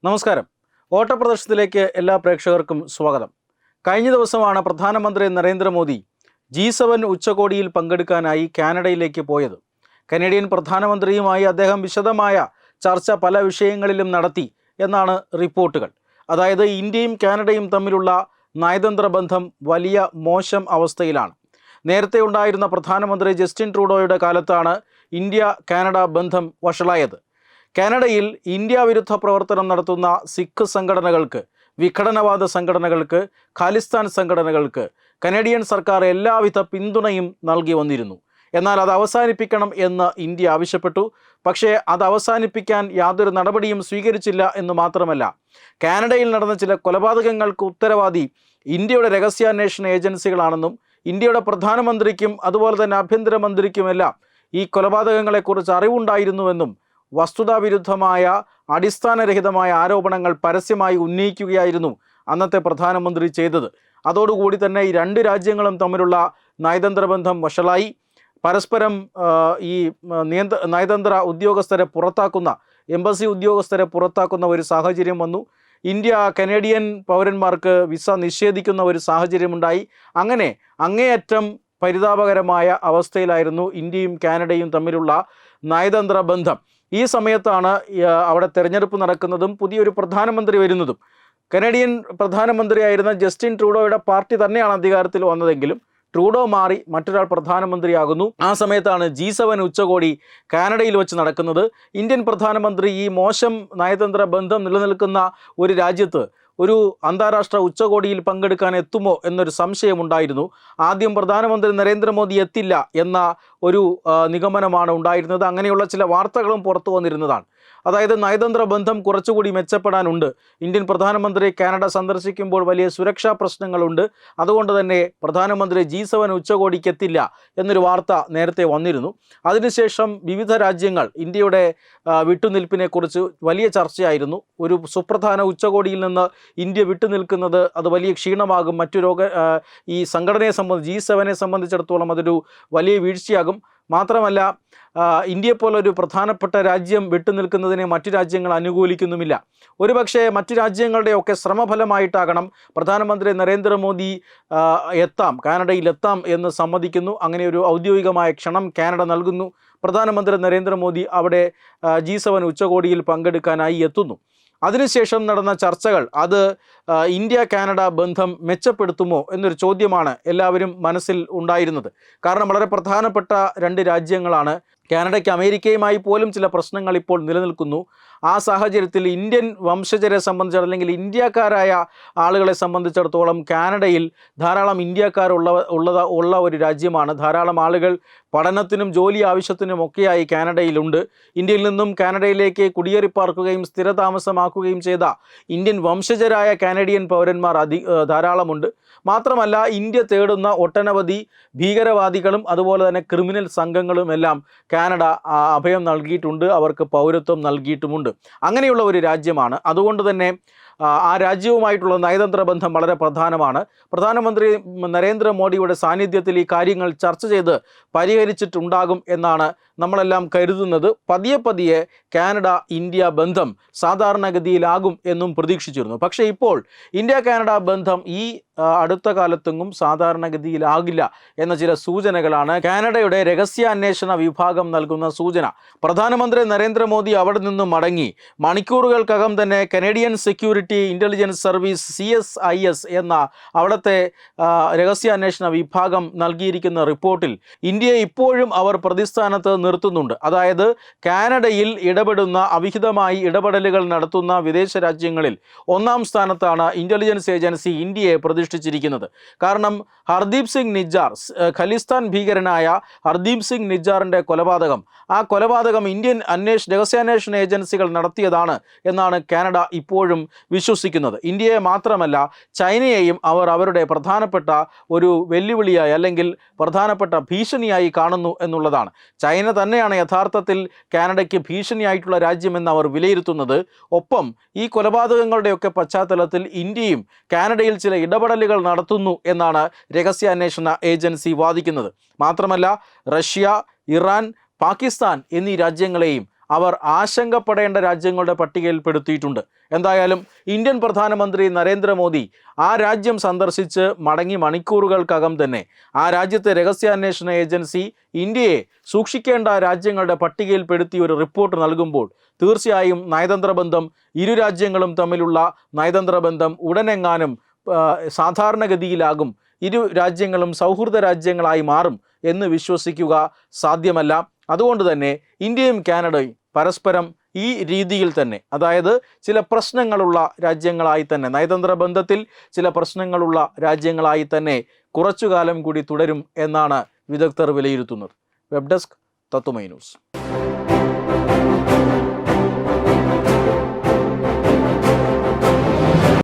നമസ്കാരം. ഓട്ടപ്രദർശനത്തിലേക്ക് എല്ലാ പ്രേക്ഷകർക്കും സ്വാഗതം. കഴിഞ്ഞ ദിവസമാണ് പ്രധാനമന്ത്രി നരേന്ദ്രമോദി G7 ഉച്ചകോടിയിൽ പങ്കെടുക്കാനായി കാനഡയിലേക്ക് പോയത്. കനേഡിയൻ പ്രധാനമന്ത്രിയുമായി അദ്ദേഹം വിശദമായ ചർച്ച പല വിഷയങ്ങളിലും നടത്തി എന്നാണ് റിപ്പോർട്ടുകൾ. അതായത് ഇന്ത്യയും കാനഡയും തമ്മിലുള്ള നയതന്ത്ര ബന്ധം വലിയ മോശം അവസ്ഥയിലാണ്. നേരത്തെ ഉണ്ടായിരുന്ന പ്രധാനമന്ത്രി ജസ്റ്റിൻ ട്രൂഡോയുടെ കാലത്താണ് ഇന്ത്യ കാനഡ ബന്ധം വഷളായത്. കാനഡയിൽ ഇന്ത്യ വിരുദ്ധ പ്രവർത്തനം നടത്തുന്ന സിഖ് സംഘടനകൾക്ക്, വിഘടനവാദ സംഘടനകൾക്ക്, ഖാലിസ്ഥാൻ സംഘടനകൾക്ക് കനേഡിയൻ സർക്കാർ എല്ലാവിധ പിന്തുണയും നൽകി വന്നിരുന്നു. എന്നാൽ അത് അവസാനിപ്പിക്കണം എന്ന് ഇന്ത്യ ആവശ്യപ്പെട്ടു. പക്ഷേ അത് അവസാനിപ്പിക്കാൻ യാതൊരു നടപടിയും സ്വീകരിച്ചില്ല എന്ന് മാത്രമല്ല, കാനഡയിൽ നടന്ന ചില കൊലപാതകങ്ങൾക്ക് ഉത്തരവാദി ഇന്ത്യയുടെ രഹസ്യാന്വേഷണ ഏജൻസികളാണെന്നും ഇന്ത്യയുടെ പ്രധാനമന്ത്രിക്കും അതുപോലെ തന്നെ ആഭ്യന്തരമന്ത്രിക്കുമെല്ലാം ഈ കൊലപാതകങ്ങളെക്കുറിച്ച് അറിവുണ്ടായിരുന്നുവെന്നും വസ്തുതാവിരുദ്ധമായ അടിസ്ഥാനരഹിതമായ ആരോപണങ്ങൾ പരസ്യമായി ഉന്നയിക്കുകയായിരുന്നു അന്നത്തെ പ്രധാനമന്ത്രി ചെയ്തത്. അതോടുകൂടി തന്നെ ഈ രണ്ട് രാജ്യങ്ങളും തമ്മിലുള്ള നയതന്ത്ര ബന്ധം വഷളായി. പരസ്പരം ഈ നയതന്ത്ര ഉദ്യോഗസ്ഥരെ പുറത്താക്കുന്ന, എംബസി ഉദ്യോഗസ്ഥരെ പുറത്താക്കുന്ന ഒരു സാഹചര്യം വന്നു. ഇന്ത്യ കനേഡിയൻ പൗരന്മാർക്ക് വിസ നിഷേധിക്കുന്ന ഒരു സാഹചര്യമുണ്ടായി. അങ്ങനെ അങ്ങേയറ്റം പരിതാപകരമായ അവസ്ഥയിലായിരുന്നു ഇന്ത്യയും കാനഡയും തമ്മിലുള്ള നയതന്ത്ര ബന്ധം. ഈ സമയത്താണ് അവിടെ തെരഞ്ഞെടുപ്പ് നടക്കുന്നതും പുതിയൊരു പ്രധാനമന്ത്രി വരുന്നതും. കനേഡിയൻ പ്രധാനമന്ത്രിയായിരുന്ന ജസ്റ്റിൻ ട്രൂഡോയുടെ പാർട്ടി തന്നെയാണ് അധികാരത്തിൽ വന്നതെങ്കിലും ട്രൂഡോ മാറി മറ്റൊരാൾ പ്രധാനമന്ത്രിയാകുന്നു. ആ സമയത്താണ് G7 ഉച്ചകോടി കാനഡയിൽ വെച്ച് നടക്കുന്നത്. ഇന്ത്യൻ പ്രധാനമന്ത്രി ഈ മോശം നയതന്ത്ര ബന്ധം നിലനിൽക്കുന്ന ഒരു രാജ്യത്ത് ഒരു അന്താരാഷ്ട്ര ഉച്ചകോടിയിൽ പങ്കെടുക്കാൻ എത്തുമോ എന്നൊരു സംശയമുണ്ടായിരുന്നു. ആദ്യം പ്രധാനമന്ത്രി നരേന്ദ്രമോദി എത്തില്ല എന്ന ഒരു നിഗമനമാണ് ഉണ്ടായിരുന്നത്. അങ്ങനെയുള്ള ചില വാർത്തകളും പുറത്തു വന്നിരുന്നതാണ്. അതായത് നയതന്ത്ര ബന്ധം കുറച്ചുകൂടി മെച്ചപ്പെടാനുണ്ട്. ഇന്ത്യൻ പ്രധാനമന്ത്രി കാനഡ സന്ദർശിക്കുമ്പോൾ വലിയ സുരക്ഷാ പ്രശ്നങ്ങളുണ്ട്. അതുകൊണ്ട് തന്നെ പ്രധാനമന്ത്രി G7 ഉച്ചകോടിക്ക് എത്തില്ല എന്നൊരു വാർത്ത നേരത്തെ വന്നിരുന്നു. അതിനുശേഷം വിവിധ രാജ്യങ്ങൾ ഇന്ത്യയുടെ വിട്ടുനിൽപ്പിനെക്കുറിച്ച് വലിയ ചർച്ചയായിരുന്നു. ഒരു സുപ്രധാന ഉച്ചകോടിയിൽ നിന്ന് ഇന്ത്യ വിട്ടുനിൽക്കുന്നത് അത് വലിയ ക്ഷീണമാകും. ഈ സംഘടനയെ G7 സംബന്ധിച്ചിടത്തോളം അതൊരു വലിയ വീഴ്ചയാകും. മാത്രമല്ല, ഇന്ത്യയെപ്പോലൊരു പ്രധാനപ്പെട്ട രാജ്യം വിട്ടുനിൽക്കുന്നതിനെ മറ്റു രാജ്യങ്ങൾ അനുകൂലിക്കുന്നുമില്ല. ഒരുപക്ഷെ മറ്റു രാജ്യങ്ങളുടെയൊക്കെ ശ്രമഫലമായിട്ടാകണം പ്രധാനമന്ത്രി നരേന്ദ്രമോദി കാനഡയിലെത്താം എന്ന് സമ്മതിക്കുന്നു. അങ്ങനെ ഒരു ഔദ്യോഗികമായ ക്ഷണം കാനഡ നൽകുന്നു. പ്രധാനമന്ത്രി നരേന്ദ്രമോദി അവിടെ G7 ഉച്ചകോടിയിൽ പങ്കെടുക്കാനായി എത്തുന്നു. അതിനുശേഷം നടന്ന ചർച്ചകൾ അത് ഇന്ത്യ കാനഡ ബന്ധം മെച്ചപ്പെടുത്തുമോ എന്നൊരു ചോദ്യമാണ് എല്ലാവരും മനസ്സിൽ ഉണ്ടായിരുന്നത്. കാരണം വളരെ പ്രധാനപ്പെട്ട രണ്ട് രാജ്യങ്ങളാണ്. കാനഡയ്ക്ക് അമേരിക്കയുമായി പോലും ചില പ്രശ്നങ്ങൾ ഇപ്പോൾ നിലനിൽക്കുന്നു. ആ സാഹചര്യത്തിൽ ഇന്ത്യൻ വംശജരെ സംബന്ധിച്ചിടത്തോളം, അല്ലെങ്കിൽ ഇന്ത്യക്കാരായ ആളുകളെ സംബന്ധിച്ചിടത്തോളം കാനഡയിൽ ധാരാളം ഇന്ത്യക്കാരുള്ള ഒരു രാജ്യമാണ്. ധാരാളം ആളുകൾ പഠനത്തിനും ജോലി ആവശ്യത്തിനുമൊക്കെയായി കാനഡയിലുണ്ട്. ഇന്ത്യയിൽ നിന്നും കാനഡയിലേക്ക് കുടിയേറിപ്പാർക്കുകയും സ്ഥിരതാമസമാക്കുകയും ചെയ്ത ഇന്ത്യൻ വംശജരായ കാനഡിയൻ പൗരന്മാർ ധാരാളമുണ്ട്. മാത്രമല്ല, ഇന്ത്യ തേടുന്ന ഒട്ടനവധി ഭീകരവാദികളും അതുപോലെ തന്നെ ക്രിമിനൽ സംഘങ്ങളുമെല്ലാം കാനഡ അഭയം നൽകിയിട്ടുണ്ട്, അവർക്ക് പൗരത്വം നൽകിയിട്ടുമുണ്ട്. അങ്ങനെയുള്ള ഒരു രാജ്യമാണ്. അതുകൊണ്ട് തന്നെ ആ രാജ്യവുമായിട്ടുള്ള നയതന്ത്ര ബന്ധം വളരെ പ്രധാനമാണ്. പ്രധാനമന്ത്രി നരേന്ദ്രമോദിയുടെ സാന്നിധ്യത്തിൽ ഈ കാര്യങ്ങൾ ചർച്ച ചെയ്ത് പരിഹരിച്ചിട്ടുണ്ടാകും എന്നാണ് നമ്മളെല്ലാം കരുതുന്നത്. പതിയെ കാനഡ ഇന്ത്യ ബന്ധം സാധാരണഗതിയിലാകും എന്നും പ്രതീക്ഷിച്ചിരുന്നു. പക്ഷേ ഇപ്പോൾ ഇന്ത്യ കാനഡ ബന്ധം ഈ അടുത്ത കാലത്തെങ്ങും സാധാരണഗതിയിലാകില്ല എന്ന ചില സൂചനകളാണ് കാനഡയുടെ രഹസ്യാന്വേഷണ വിഭാഗം നൽകുന്ന സൂചന. പ്രധാനമന്ത്രി നരേന്ദ്രമോദി അവിടെ നിന്നും മടങ്ങി മണിക്കൂറുകൾക്കകം തന്നെ Canadian security intelligence service CSIS എന്ന അവിടുത്തെ രഹസ്യാന്വേഷണ വിഭാഗം നൽകിയിരിക്കുന്ന റിപ്പോർട്ടിൽ ഇന്ത്യയെ ഇപ്പോഴും അവർ പ്രതിസ്ഥാനത്ത് നിർത്തുന്നുണ്ട്. അതായത് കാനഡയിൽ അവിഹിതമായി ഇടപെടലുകൾ നടത്തുന്ന വിദേശ രാജ്യങ്ങളിൽ 1ാം സ്ഥാനത്താണ് ഇൻ്റലിജൻസ് ഏജൻസി ഇന്ത്യയെ പ്രതിഷ്ഠിച്ചിരിക്കുന്നത്. കാരണം ഹർദീപ് സിംഗ് നിജ്ജാർ, ഖലിസ്ഥാൻ ഭീകരനായ ഹർദീപ് സിംഗ് നിജ്ജാറിൻ്റെ ആ കൊലപാതകം ഇന്ത്യൻ രഹസ്യാന്വേഷണ ഏജൻസികൾ നടത്തിയതാണ് എന്നാണ് കാനഡ ഇപ്പോഴും വിശ്വസിക്കുന്നത്. ഇന്ത്യയെ മാത്രമല്ല, ചൈനയെയും അവർ അവരുടെ പ്രധാനപ്പെട്ട ഒരു വെല്ലുവിളിയായി അല്ലെങ്കിൽ പ്രധാനപ്പെട്ട ഭീഷണിയായി കാണുന്നു എന്നുള്ളതാണ്. ചൈന തന്നെയാണ് യഥാർത്ഥത്തിൽ കാനഡയ്ക്ക് ഭീഷണിയായിട്ടുള്ള രാജ്യമെന്ന് അവർ വിലയിരുത്തുന്നത്. ഒപ്പം ഈ കൊലപാതകങ്ങളുടെയൊക്കെ പശ്ചാത്തലത്തിൽ ഇന്ത്യയും കാനഡയിൽ ചില ഇടപെടലുകൾ നടത്തുന്നു എന്നാണ് രഹസ്യാന്വേഷണ ഏജൻസി വാദിക്കുന്നത്. മാത്രമല്ല, റഷ്യ, ഇറാൻ, പാകിസ്ഥാൻ എന്നീ രാജ്യങ്ങളെയും അവർ ആശങ്കപ്പെടേണ്ട രാജ്യങ്ങളുടെ പട്ടികയിൽപ്പെടുത്തിയിട്ടുണ്ട്. എന്തായാലും ഇന്ത്യൻ പ്രധാനമന്ത്രി നരേന്ദ്രമോദി ആ രാജ്യം സന്ദർശിച്ച് മടങ്ങി മണിക്കൂറുകൾക്കകം തന്നെ ആ രാജ്യത്തെ രഹസ്യാന്വേഷണ ഏജൻസി ഇന്ത്യയെ സൂക്ഷിക്കേണ്ട രാജ്യങ്ങളുടെ പട്ടികയിൽപ്പെടുത്തി ഒരു റിപ്പോർട്ട് നൽകുമ്പോൾ തീർച്ചയായും നയതന്ത്ര ബന്ധം, ഇരു രാജ്യങ്ങളും തമ്മിലുള്ള നയതന്ത്ര ബന്ധം ഉടനെങ്ങാനും സാധാരണഗതിയിലാകും, ഇരു രാജ്യങ്ങളും സൗഹൃദ രാജ്യങ്ങളായി മാറും എന്ന് വിശ്വസിക്കുക സാധ്യമല്ല. അതുകൊണ്ട് തന്നെ ഇന്ത്യയും കാനഡയും പരസ്പരം ഈ രീതിയിൽ തന്നെ, അതായത് ചില പ്രശ്നങ്ങളുള്ള രാജ്യങ്ങളായി തന്നെ, നയതന്ത്ര ബന്ധത്തിൽ ചില പ്രശ്നങ്ങളുള്ള രാജ്യങ്ങളായി തന്നെ കുറച്ചു കാലം കൂടി തുടരും എന്നാണ് വിദഗ്ധർ വിലയിരുത്തുന്നത്. വെബ് ഡെസ്ക് തത്തുമൈ ന്യൂസ്.